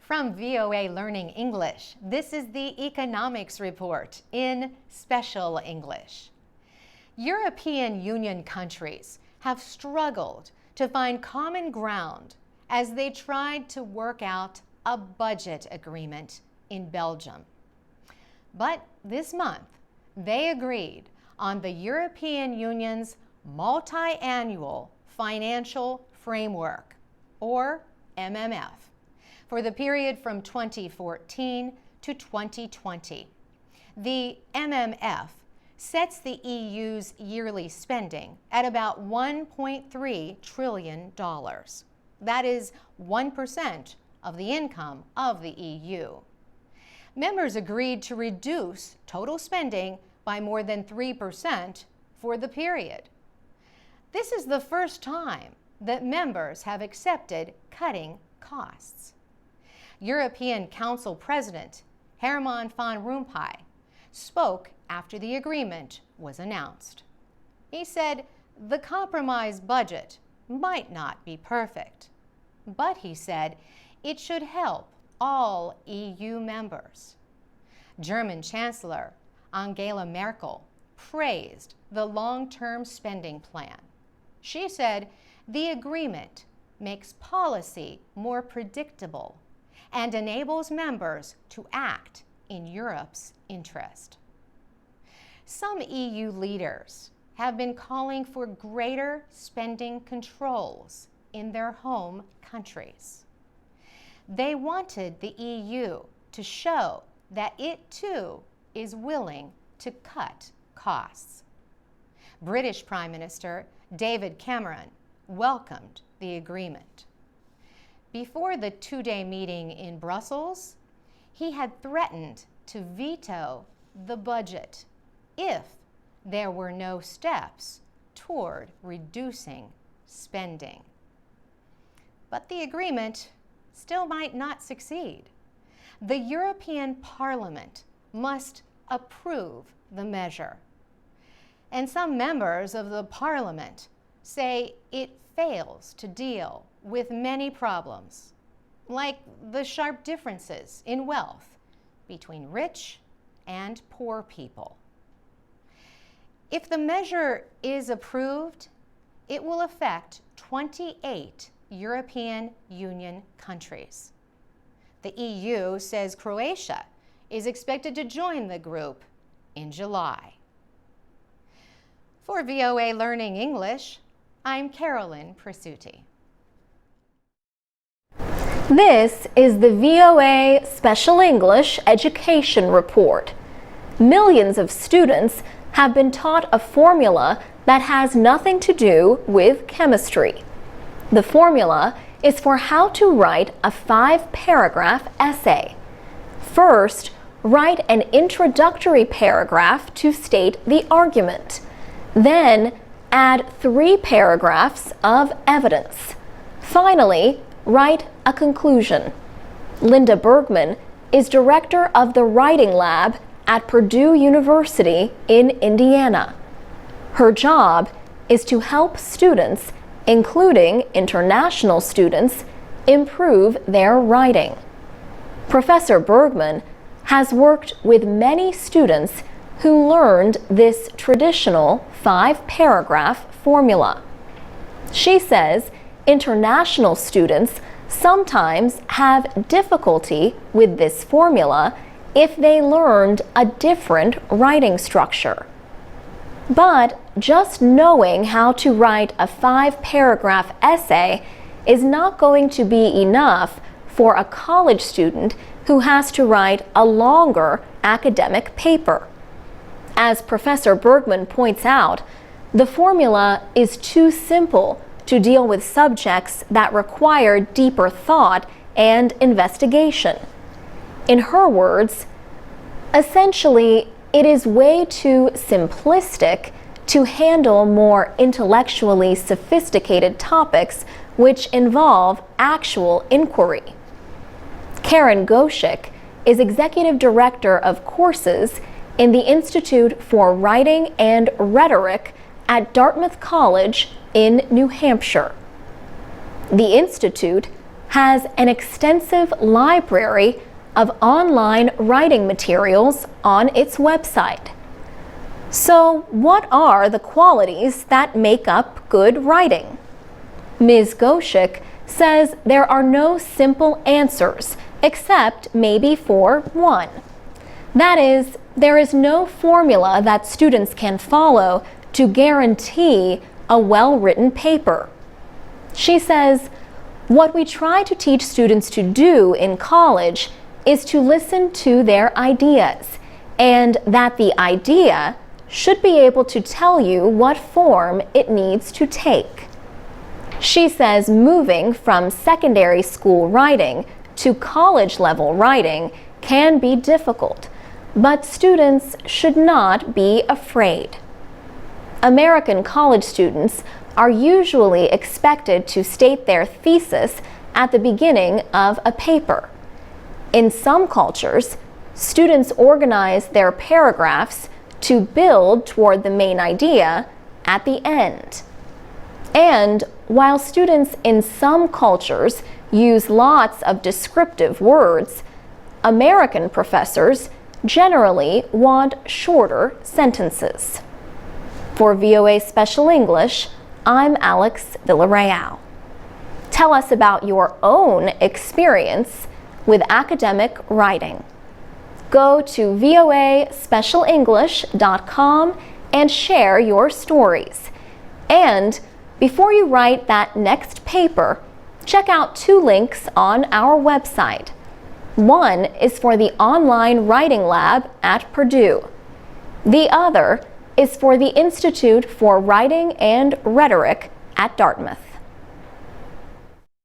From VOA Learning English, this is the Economics Report in Special English. European Union countries have struggled to find common ground as they tried to work out a budget agreement in Belgium. But this month, they agreed on the European Union's Multi-Annual Financial Framework, or MMF, for the period from 2014 to 2020. The MMF sets the EU's yearly spending at about $1.3 trillion. That is 1% of the income of the EU. Members agreed to reduce total spending by more than 3% for the period. This is the first time that members have accepted cutting costs. European Council President Herman van Rompuy spoke after the agreement was announced. He said the compromise budget might not be perfect, but he said it should help all EU members. German Chancellor Angela Merkel praised the long-term spending plan. She said the agreement makes policy more predictable and enables members to act in Europe's interest. Some EU leaders have been calling for greater spending controls in their home countries. They wanted the EU to show that it too is willing to cut costs. British Prime Minister David Cameron welcomed the agreement. Before the two-day meeting in Brussels, he had threatened to veto the budget if there were no steps toward reducing spending. But the agreement still might not succeed. The European Parliament must approve the measure. And some members of the Parliament say it fails to deal with many problems, like the sharp differences in wealth between rich and poor people. If the measure is approved, it will affect 28 European Union countries. The EU says Croatia is expected to join the group in July. For VOA Learning English, I'm Carolyn Presutti. This is the VOA Special English Education Report. Millions of students have been taught a formula that has nothing to do with chemistry. The formula is for how to write a 5-paragraph essay. First, write an introductory paragraph to state the argument. Then, add 3 paragraphs of evidence. Finally, write a conclusion. Linda Bergman is director of the Writing Lab at Purdue University in Indiana. Her job is to help students, including international students, improve their writing. Professor Bergman has worked with many students who learned this traditional 5-paragraph formula. She says international students sometimes have difficulty with this formula if they learned a different writing structure. But just knowing how to write a 5-paragraph essay is not going to be enough for a college student who has to write a longer academic paper. As Professor Bergman points out, the formula is too simple to deal with subjects that require deeper thought and investigation. In her words, essentially, it is way too simplistic to handle more intellectually sophisticated topics which involve actual inquiry. Karen Goshik is Executive Director of Courses in the Institute for Writing and Rhetoric at Dartmouth College in New Hampshire. The Institute has an extensive library of online writing materials on its website. So, what are the qualities that make up good writing? Ms. Goshik says there are no simple answers, except maybe for one. That is, there is no formula that students can follow to guarantee a well-written paper. She says, what we try to teach students to do in college is to listen to their ideas, and that the idea should be able to tell you what form it needs to take. She says moving from secondary school writing to college-level writing can be difficult, but students should not be afraid. American college students are usually expected to state their thesis at the beginning of a paper. In some cultures, students organize their paragraphs to build toward the main idea at the end. And while students in some cultures use lots of descriptive words, American professors generally want shorter sentences. For VOA Special English, I'm Alex Villarreal. Tell us about your own experience with academic writing. Go to voaspecialenglish.com and share your stories. And before you write that next paper, check out 2 links on our website. One is for the online writing lab at Purdue. The other is for the Institute for Writing and Rhetoric at Dartmouth.